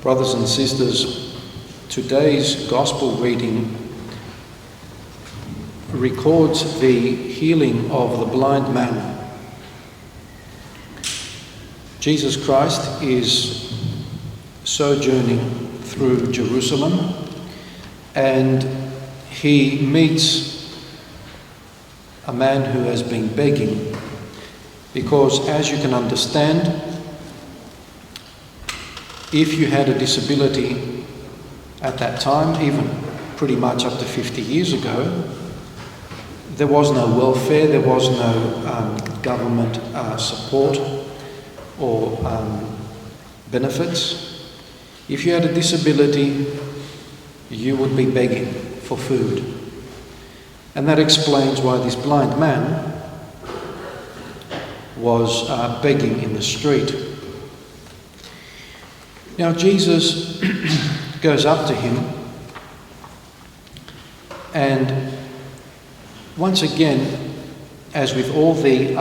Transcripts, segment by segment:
Brothers and sisters, today's Gospel reading records the healing of the blind man. Jesus Christ is sojourning through Jerusalem and he meets a man who has been begging because, as you can understand, if you had a disability at that time, even pretty much up to 50 years ago, there was no welfare, there was no government support or benefits. If you had a disability, you would be begging for food. And that explains why this blind man was begging in the street. Now Jesus goes up to him, and once again, as with all the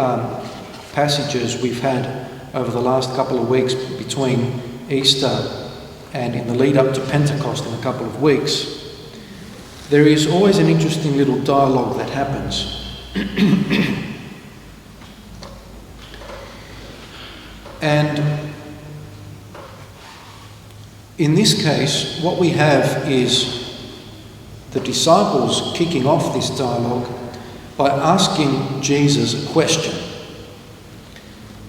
passages we've had over the last couple of weeks between Easter and in the lead up to Pentecost in a couple of weeks, there is always an interesting little dialogue that happens. And in this case, what we have is the disciples kicking off this dialogue by asking Jesus a question.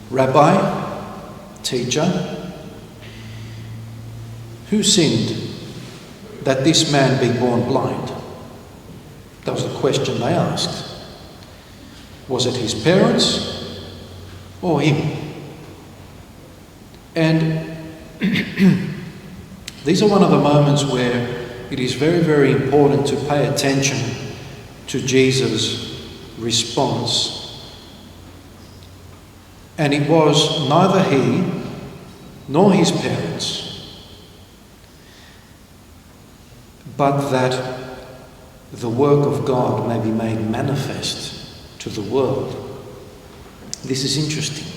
Rabbi, teacher, who sinned that this man be born blind? That was the question they asked. Was it his parents or him? And these are one of the moments where it is very, very important to pay attention to Jesus' response. And it was neither he nor his parents, but that the work of God may be made manifest to the world. This is interesting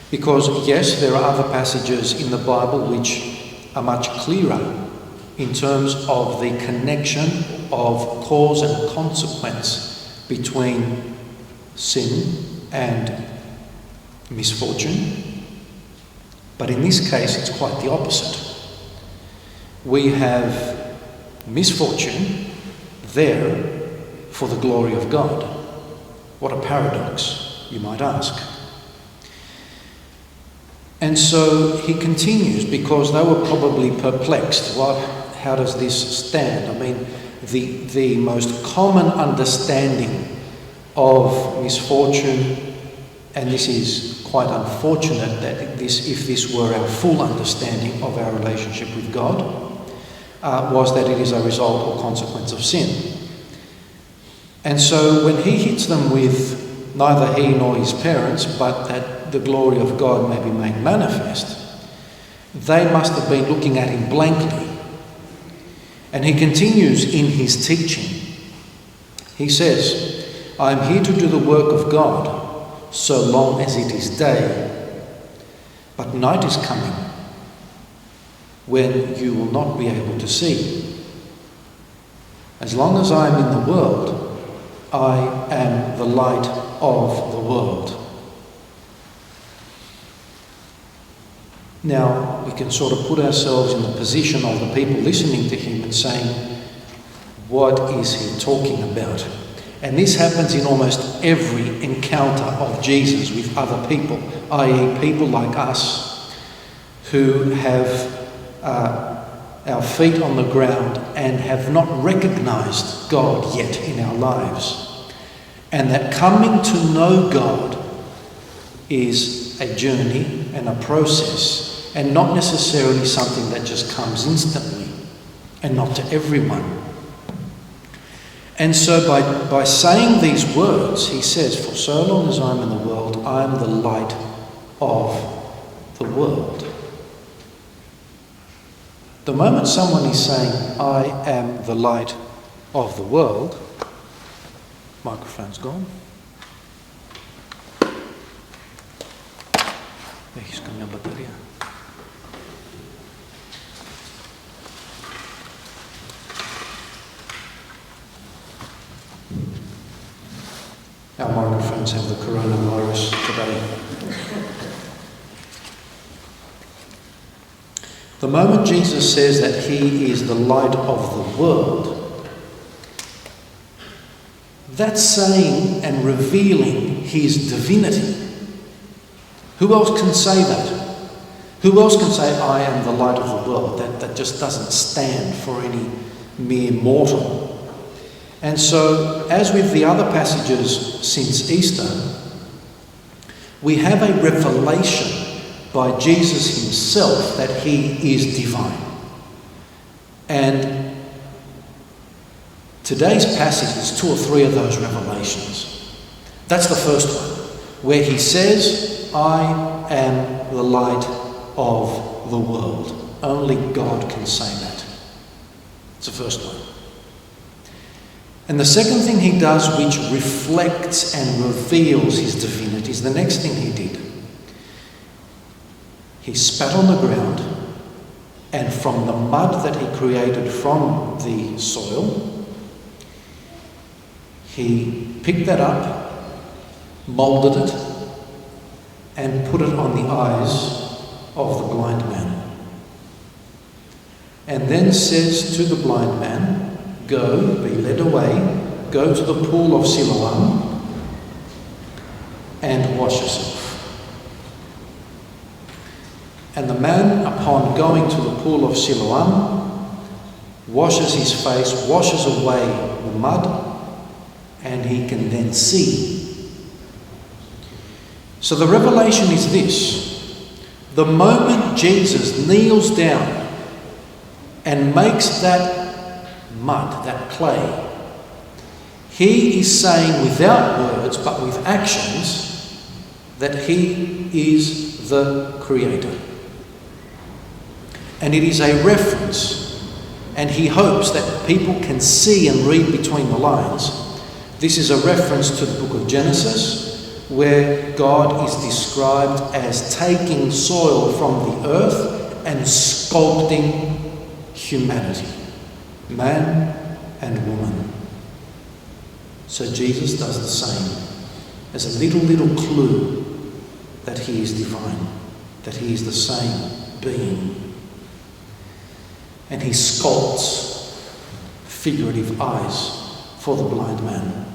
because, yes, there are other passages in the Bible which are much clearer in terms of the connection of cause and consequence between sin and misfortune. But in this case, it's quite the opposite. We have misfortune there for the glory of God. What a paradox, you might ask. And so he continues, because they were probably perplexed. How does this stand? I mean, the most common understanding of misfortune, and this is quite unfortunate that if this were our full understanding of our relationship with God, was that it is a result or consequence of sin. And so when he hits them with neither he nor his parents, but that the glory of God may be made manifest, they must have been looking at him blankly. And he continues in his teaching. He says, I am here to do the work of God so long as it is day. But night is coming when you will not be able to see. As long as I am in the world, I am the light of the world. Now, we can sort of put ourselves in the position of the people listening to him and saying, what is he talking about? And this happens in almost every encounter of Jesus with other people, i.e. people like us who have our feet on the ground and have not recognized God yet in our lives. And that coming to know God is a journey and a process, and not necessarily something that just comes instantly, and not to everyone. And so by saying these words, he says, for so long as I'm in the world, I am the light of the world. The moment someone is saying, I am the light of the world, microphone's gone. Έχεις καμιά μπαταρία? Our microphones have the coronavirus today. The moment Jesus says that he is the light of the world, that's saying and revealing his divinity. Who else can say that? Who else can say, I am the light of the world? That just doesn't stand for any mere mortal. And so, as with the other passages since Easter, we have a revelation by Jesus himself that he is divine. And today's passage is 2 or 3 of those revelations. That's the first one, where he says, I am the light of the world. Only God can say that. It's the first one. And the second thing he does, which reflects and reveals his divinity, is the next thing he did. He spat on the ground, and from the mud that he created from the soil, he picked that up, moulded it, and put it on the eyes of the blind man. And then says to the blind man, go, be led away, go to the pool of Siloam and wash yourself. And the man, upon going to the pool of Siloam, washes his face, washes away the mud, and he can then see. So the revelation is this: the moment Jesus kneels down and makes that mud, that clay, he is saying without words but with actions that he is the creator. And it is a reference, and he hopes that people can see and read between the lines. This is a reference to the book of Genesis, where God is described as taking soil from the earth and sculpting humanity, man and woman. So Jesus does the same as a little clue that he is divine, that he is the same being. And he sculpts figurative eyes for the blind man.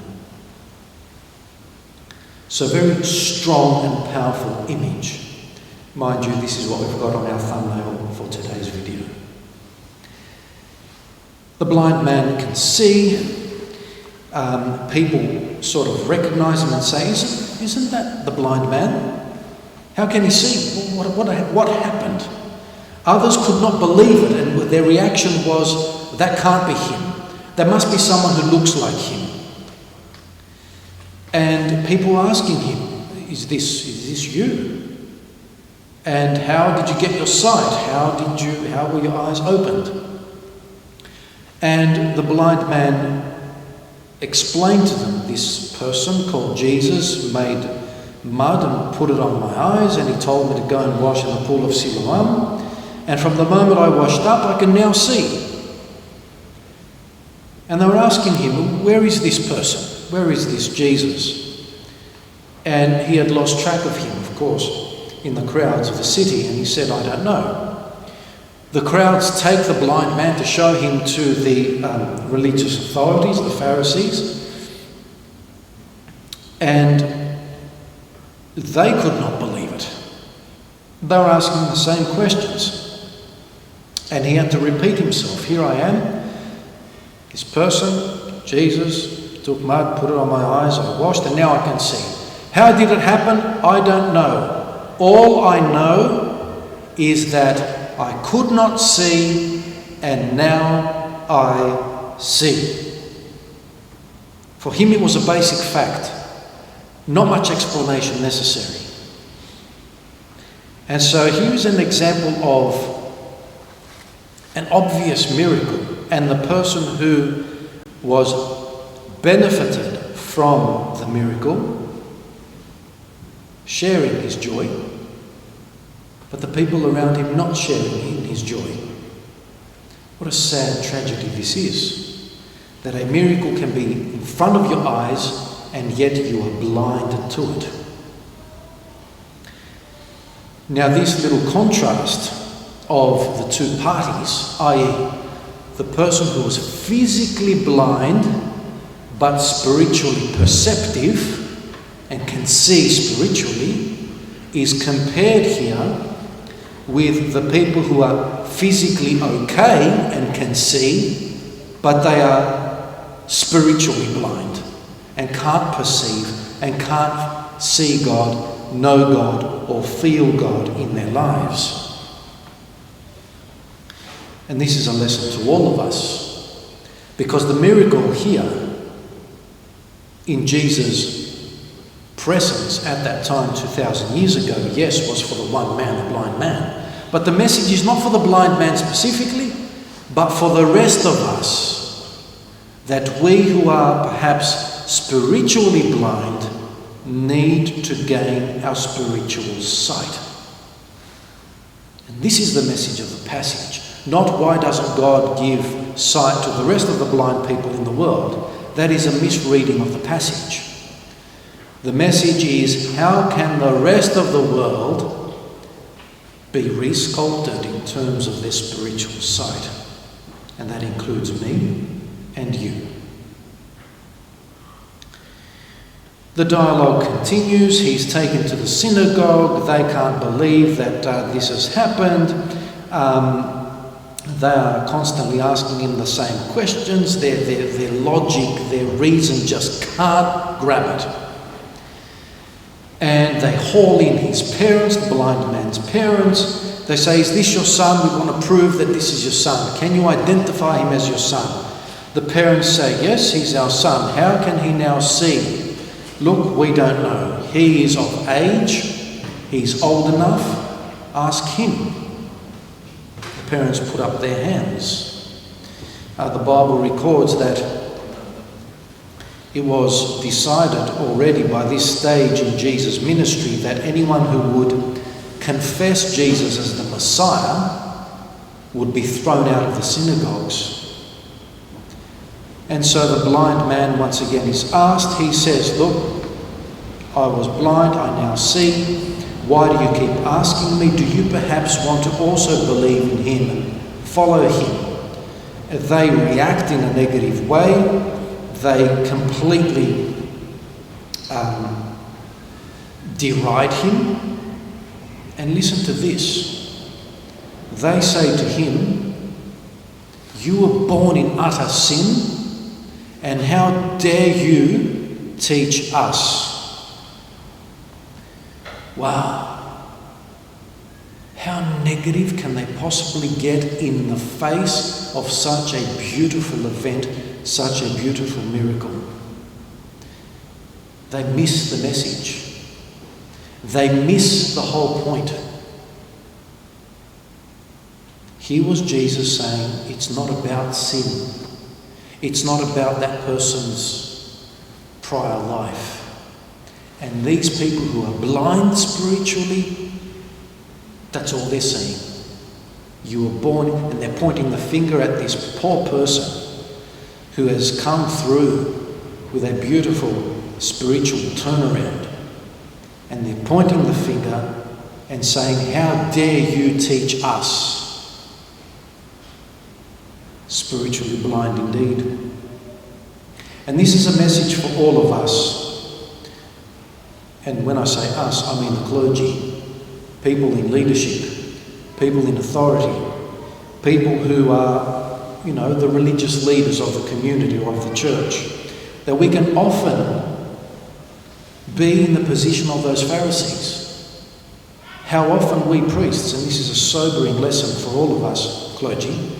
So very strong and powerful image. Mind you, this is what we've got on our thumbnail for today's video. The blind man can see. People sort of recognise him and say, isn't that the blind man? How can he see? What happened? Others could not believe it, and their reaction was, that can't be him. There must be someone who looks like him. And people were asking him, is this you? And how did you get your sight? How were your eyes opened? And the blind man explained to them, this person called Jesus made mud and put it on my eyes, and he told me to go and wash in the pool of Siloam. And from the moment I washed up, I can now see. And they were asking him, where is this person? Where is this Jesus? And he had lost track of him, of course, in the crowds of the city. And he said, I don't know. The crowds take the blind man to show him to the religious authorities, the Pharisees. And they could not believe it. They were asking the same questions. And he had to repeat himself. Here I am, this person, Jesus, took mud, put it on my eyes, I washed, and now I can see. How did it happen? I don't know. All I know is that I could not see, and now I see. For him it was a basic fact. Not much explanation necessary. And so here's an example of an obvious miracle, and the person who was benefited from the miracle sharing his joy, but the people around him not sharing in his joy. What a sad tragedy this is, that a miracle can be in front of your eyes and yet you are blind to it. Now this little contrast of the two parties, i.e. the person who was physically blind but spiritually perceptive and can see spiritually, is compared here with the people who are physically okay and can see, but they are spiritually blind and can't perceive and can't see God, know God, or feel God in their lives. And this is a lesson to all of us, because the miracle here in Jesus' presence at that time 2,000 years ago, yes, was for the one man, the blind man. But the message is not for the blind man specifically, but for the rest of us, that we who are perhaps spiritually blind need to gain our spiritual sight. And this is the message of the passage. Not why doesn't God give sight to the rest of the blind people in the world. That is a misreading of the passage. The message is, how can the rest of the world be resculpted in terms of their spiritual sight? And that includes me and you. The dialogue continues. He's taken to the synagogue. They can't believe that this has happened. They are constantly asking him the same questions. Their logic, their reason just can't grab it. And they haul in his parents, the blind man's parents. They say, is this your son? We want to prove that this is your son. Can you identify him as your son? The parents say, yes, he's our son. How can he now see? Look, we don't know. He is of age. He's old enough. Ask him. The parents put up their hands. The Bible records that it was decided already by this stage in Jesus' ministry that anyone who would confess Jesus as the Messiah would be thrown out of the synagogues. And so the blind man once again is asked. He says, look, I was blind, I now see. Why do you keep asking me? Do you perhaps want to also believe in him, follow him? They react in a negative way. They completely deride him. And listen to this. They say to him, you were born in utter sin, and how dare you teach us? Wow. How negative can they possibly get in the face of such a beautiful event, such a beautiful miracle? They miss the message. They miss the whole point. Here was Jesus saying, it's not about sin. It's not about that person's prior life. And these people who are blind spiritually, that's all they're seeing. You were born, and they're pointing the finger at this poor person who has come through with a beautiful spiritual turnaround. And they're pointing the finger and saying, how dare you teach us? Spiritually blind indeed. And this is a message for all of us. And when I say us, I mean the clergy, people in leadership, people in authority, people who are, the religious leaders of the community or of the church, that we can often be in the position of those Pharisees. How often we priests, and this is a sobering lesson for all of us clergy,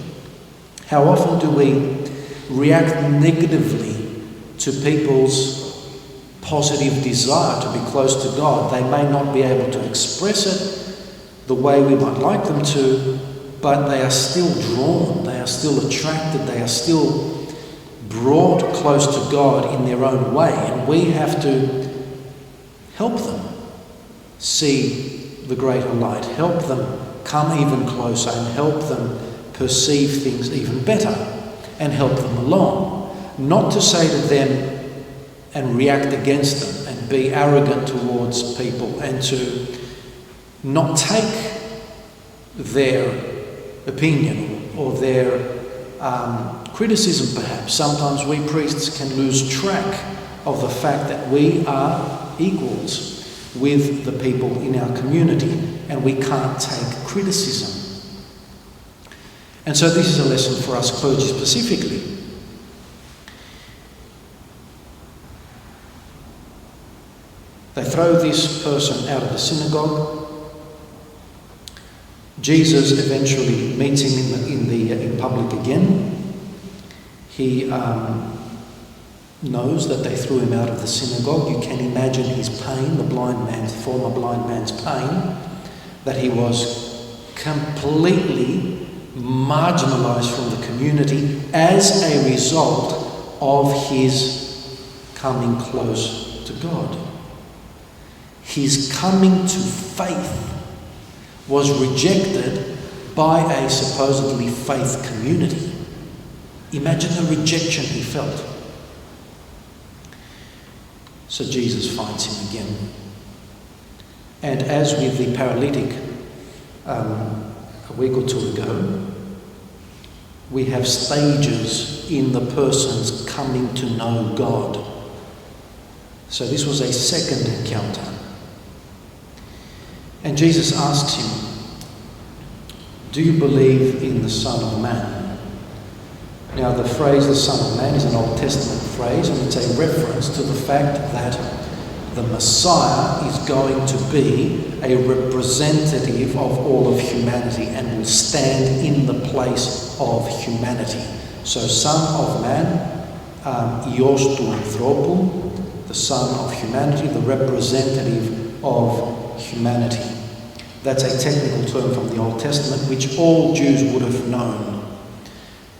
how often do we react negatively to people's positive desire to be close to God? They may not be able to express it the way we might like them to, but they are still drawn, they are still attracted, they are still brought close to God in their own way, and we have to help them see the greater light, help them come even closer, and help them perceive things even better, and help them along. Not to say to them, and react against them and be arrogant towards people and to not take their opinion or their criticism perhaps. Sometimes we priests can lose track of the fact that we are equals with the people in our community and we can't take criticism. And so this is a lesson for us clergy specifically. They throw this person out of the synagogue. Jesus eventually meets him in public again. He knows that they threw him out of the synagogue. You can imagine his pain, the former blind man's pain, that he was completely marginalised from the community as a result of his coming close to God. His coming to faith was rejected by a supposedly faith community. Imagine the rejection he felt. So Jesus finds him again. And as with the paralytic a week or two ago, we have stages in the person's coming to know God. So this was a second encounter. And Jesus asks him, "Do you believe in the Son of Man?" Now the phrase, the Son of Man, is an Old Testament phrase, and it's a reference to the fact that the Messiah is going to be a representative of all of humanity and will stand in the place of humanity. So Son of Man, Ios tu Anthropou, the Son of humanity, the representative of humanity. That's a technical term from the Old Testament, which all Jews would have known.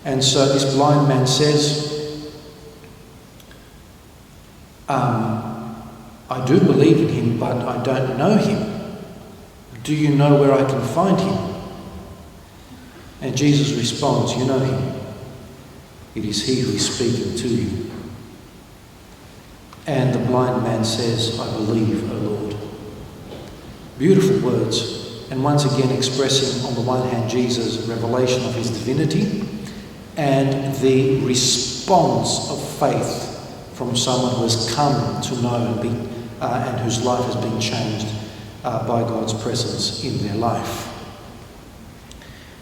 And so this blind man says, I do believe in him, but I don't know him. Do you know where I can find him? And Jesus responds, you know him. It is he who is speaking to you. And the blind man says, I believe, O Lord. Beautiful words, and once again expressing on the one hand Jesus' revelation of his divinity and the response of faith from someone who has come to know and whose life has been changed by God's presence in their life.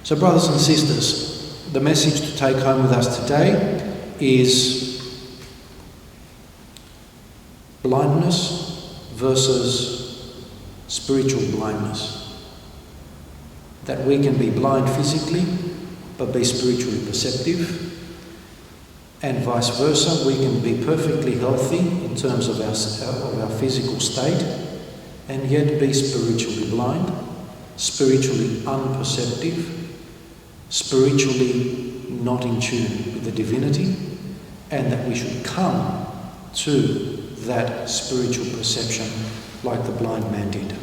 So brothers and sisters, the message to take home with us today is blindness versus spiritual blindness. That we can be blind physically but be spiritually perceptive, and vice versa. We can be perfectly healthy in terms of our physical state and yet be spiritually blind, spiritually unperceptive, spiritually not in tune with the divinity, and that we should come to that spiritual perception like the blind man did.